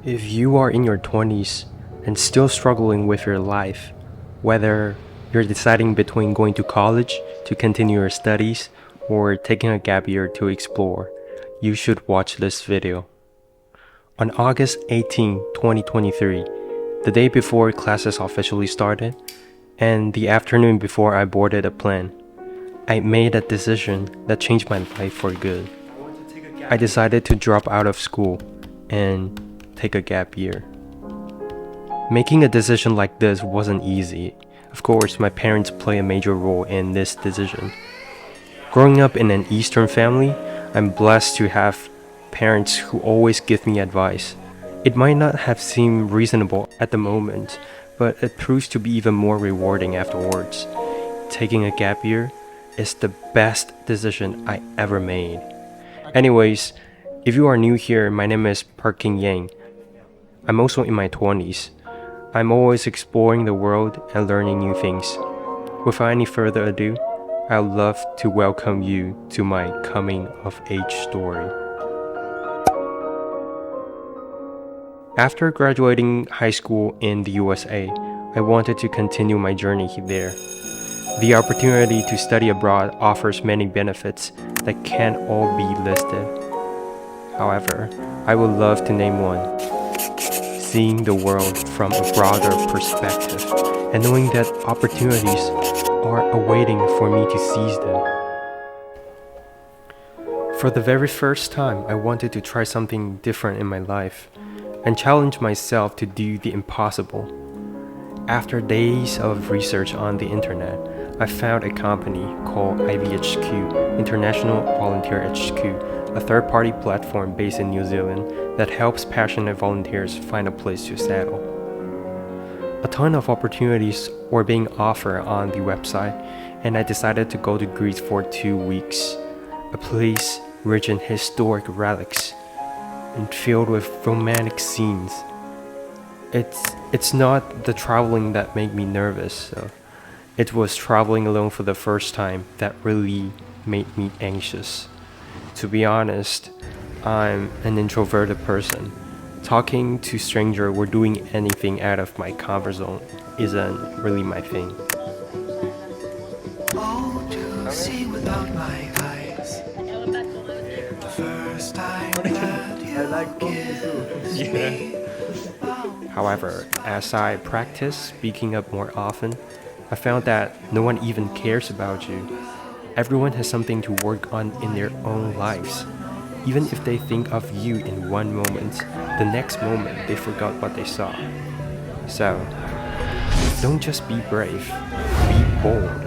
If you are in your 20s and still struggling with your life, whether you're deciding between going to college to continue your studies or taking a gap year to explore, you should watch this video. On August 18, 2023, the day before classes officially started, and the afternoon before I boarded a plane, I made a decision that changed my life for good. I decided to drop out of school and take a gap year. Making a decision like this wasn't easy. Of course, my parents play a major role in this decision. Growing up in an Eastern family, I'm blessed to have parents who always give me advice. It might not have seemed reasonable at the moment, but it proves to be even more rewarding afterwards. Taking a gap year is the best decision I ever made. Anyways, if you are new here, my name is Parking Yang. I'm also in my 20s. I'm always exploring the world and learning new things. Without any further ado, I'd love to welcome you to my coming of age story. After graduating high school in the USA, I wanted to continue my journey there. The opportunity to study abroad offers many benefits that can't all be listed. However, I would love to name one. Seeing the world from a broader perspective and knowing that opportunities are awaiting for me to seize them. For the very first time, I wanted to try something different in my life and challenge myself to do the impossible. After days of research on the internet, I found a company called IVHQ, International Volunteer HQ, a third-party platform based in New Zealand that helps passionate volunteers find a place to settle. A ton of opportunities were being offered on the website, and I decided to go to Greece for 2 weeks, a place rich in historic relics and filled with romantic scenes. It's not the traveling that made me nervous, though. It was traveling alone for the first time that really made me anxious. To be honest, I'm an introverted person. Talking to strangers or doing anything out of my comfort zone isn't really my thing. All to see without my eyes. The first time that you kiss me. However, as I practice speaking up more often, I found that no one even cares about you. Everyone has something to work on in their own lives. Even if they think of you in one moment, the next moment they forgot what they saw. So, don't just be brave, be bold.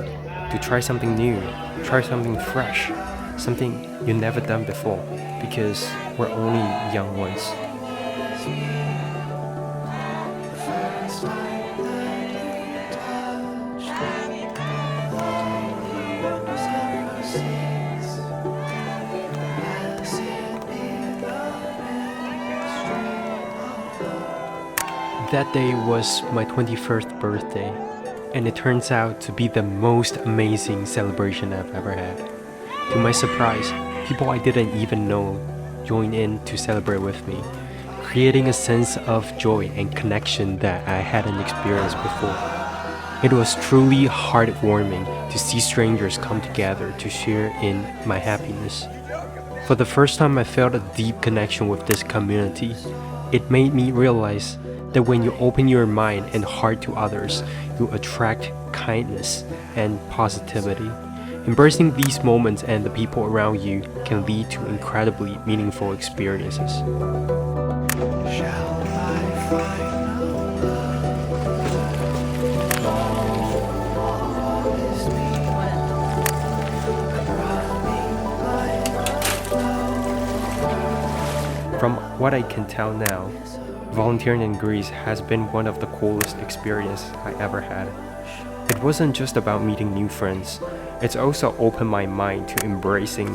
To try something new, try something fresh, something you've never done before, because we're only young ones. That day was my 21st birthday, and it turns out to be the most amazing celebration I've ever had. To my surprise, people I didn't even know joined in to celebrate with me, creating a sense of joy and connection that I hadn't experienced before. It was truly heartwarming to see strangers come together to share in my happiness. For the first time, I felt a deep connection with this community. It made me realize that when you open your mind and heart to others, you attract kindness and positivity. Embracing these moments and the people around you can lead to incredibly meaningful experiences. Shall I find From what I can tell now, volunteering in Greece has been one of the coolest experiences I ever had. It wasn't just about meeting new friends, it's also opened my mind to embracing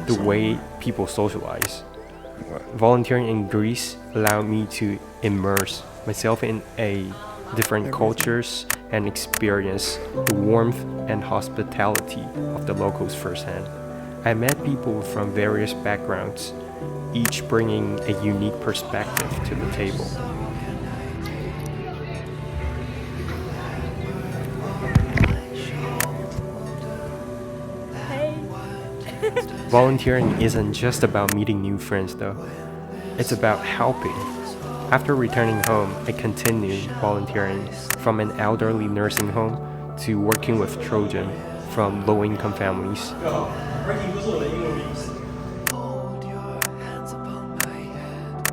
the way people socialize. Volunteering in Greece allowed me to immerse myself in different cultures and experience the warmth and hospitality of the locals firsthand. I met people from various backgrounds, each bringing a unique perspective to the table. Volunteering isn't just about meeting new friends though. It's about helping. After returning home, I continued volunteering from an elderly nursing home to working with children from low-income families. Hold your hands upon my head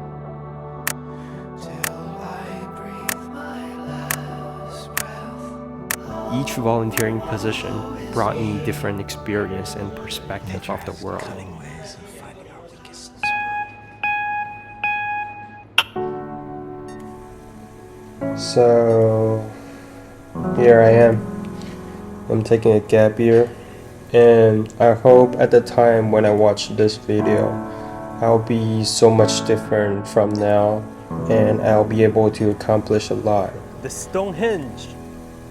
till I breathe my last breath. Each volunteering position brought me different experience and perspective of the world. So here I am. I'm taking a gap year, and I hope at the time when I watch this video, I'll be so much different from now, and I'll be able to accomplish a lot. The Stonehenge.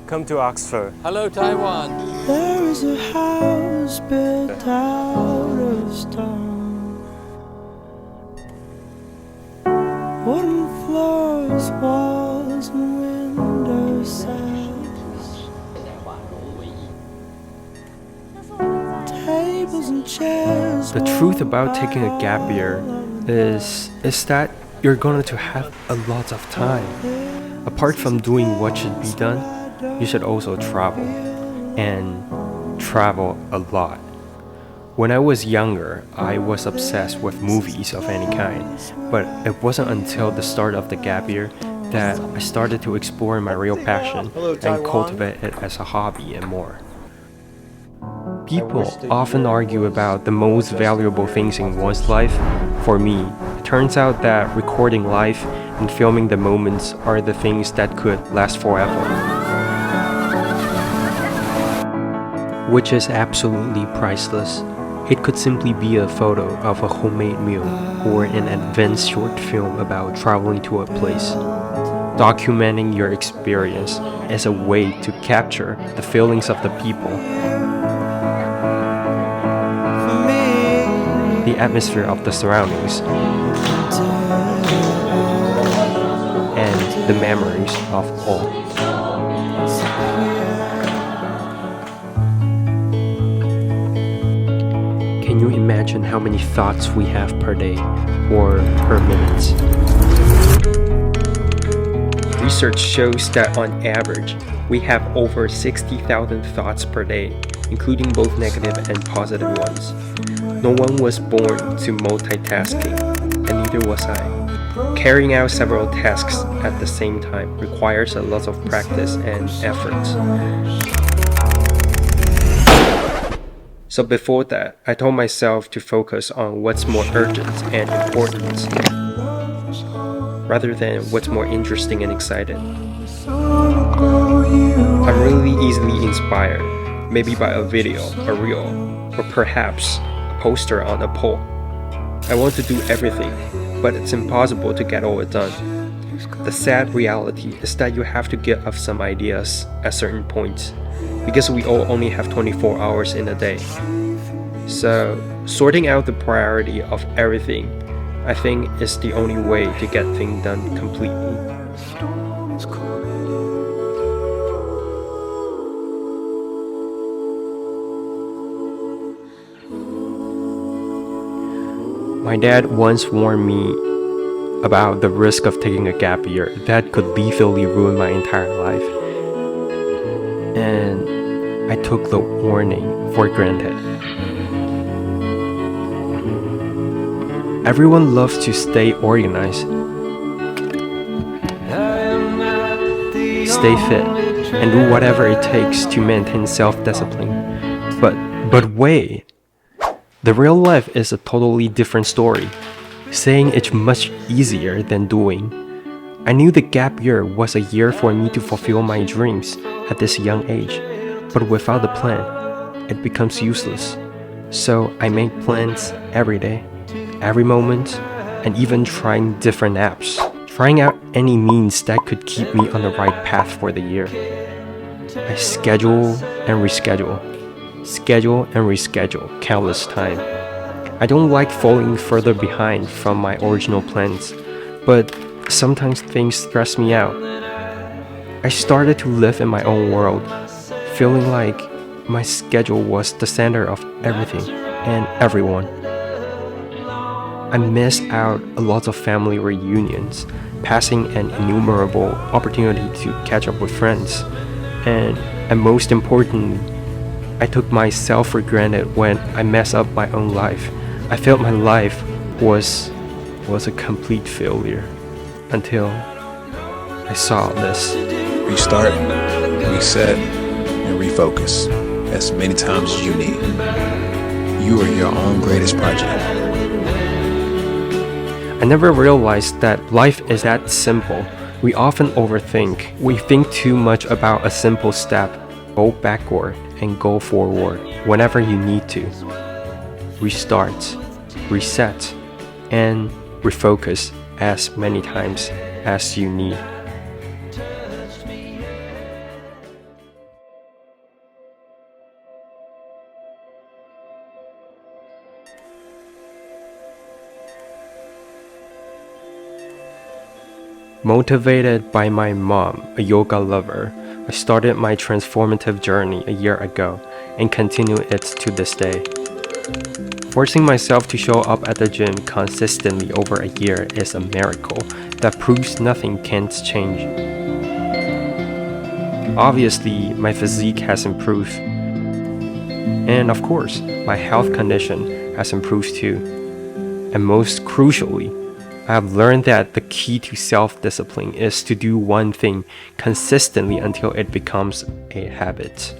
Come to Oxford. Hello, Taiwan. There is a house built out of stone, wooden floors, walls, and window sills, tables and chairs. The truth about taking a gap year is that you're going to have a lot of time. Apart from doing what should be done, you should also travel, and travel a lot. When I was younger, I was obsessed with movies of any kind, but it wasn't until the start of the gap year that I started to explore my real passion and cultivate it as a hobby and more. People often argue about the most valuable things in one's life. For me, it turns out that recording life and filming the moments are the things that could last forever. Which is absolutely priceless. It could simply be a photo of a homemade meal or an advanced short film about traveling to a place. Documenting your experience as a way to capture the feelings of the people, the atmosphere of the surroundings, and the memories of all. Can you imagine how many thoughts we have per day or per minute? Research shows that on average, we have over 60,000 thoughts per day, including both negative and positive ones. No one was born to multitasking, and neither was I. Carrying out several tasks at the same time requires a lot of practice and effort. So before that, I told myself to focus on what's more urgent and important, rather than what's more interesting and exciting. I'm really easily inspired, maybe by a video, a reel, or perhaps a poster on a pole. I want to do everything, but it's impossible to get all it done. The sad reality is that you have to give up some ideas at certain points, because we all only have 24 hours in a day. So, sorting out the priority of everything, I think, is the only way to get things done completely. My dad once warned me about the risk of taking a gap year that could lethally ruin my entire life. And I took the warning for granted. Everyone loves to stay organized, stay fit, and do whatever it takes to maintain self-discipline. But wait, the real life is a totally different story. Saying it's much easier than doing. I knew the gap year was a year for me to fulfill my dreams at this young age, but without a plan, it becomes useless. So I make plans every day, every moment, and even trying different apps. Trying out any means that could keep me on the right path for the year. I schedule and reschedule countless times. I don't like falling further behind from my original plans, but sometimes things stress me out. I started to live in my own world, feeling like my schedule was the center of everything and everyone. I missed out a lot of family reunions, passing an innumerable opportunity to catch up with friends, and most importantly, I took myself for granted when I messed up my own life. I felt my life was a complete failure until I saw this. Restart, reset, and refocus as many times as you need. You are your own greatest project. I never realized that life is that simple. We often overthink. We think too much about a simple step. Go backward and go forward whenever you need to. Restart, reset, and refocus as many times as you need. Motivated by my mom, a yoga lover, I started my transformative journey a year ago and continue it to this day. Forcing myself to show up at the gym consistently over a year is a miracle that proves nothing can't change. Obviously, my physique has improved. And of course, my health condition has improved too. And most crucially, I have learned that the key to self-discipline is to do one thing consistently until it becomes a habit.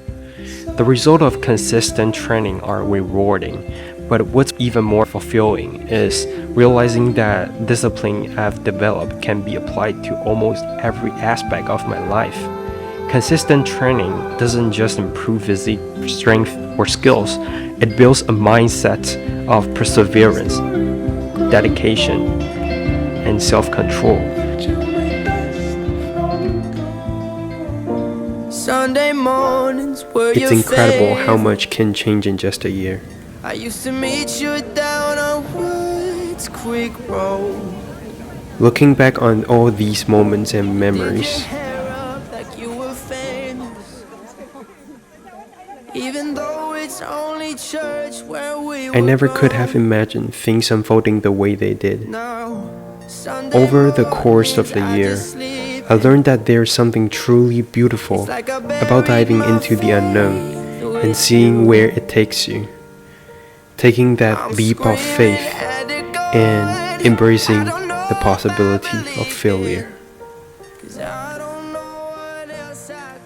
The result of consistent training are rewarding, but what's even more fulfilling is realizing that discipline I've developed can be applied to almost every aspect of my life. Consistent training doesn't just improve physique, strength, or skills, it builds a mindset of perseverance, dedication, and self-control. Sunday mornings were It's your incredible how favorite. much can change in just a year. I used to meet you down on Woods Creek Road. Looking back on all these moments and memories, Hair up like you were famous. Even though it's only church where we I never could go. have imagined things unfolding the way they did. No, Sunday Over the course of the mornings, I year, just sleep. I learned that there's something truly beautiful It's like I about buried diving my into the unknown faith and with seeing you. where it takes you. Taking that leap of faith and embracing the possibility of failure. 'Cause I don't know what else I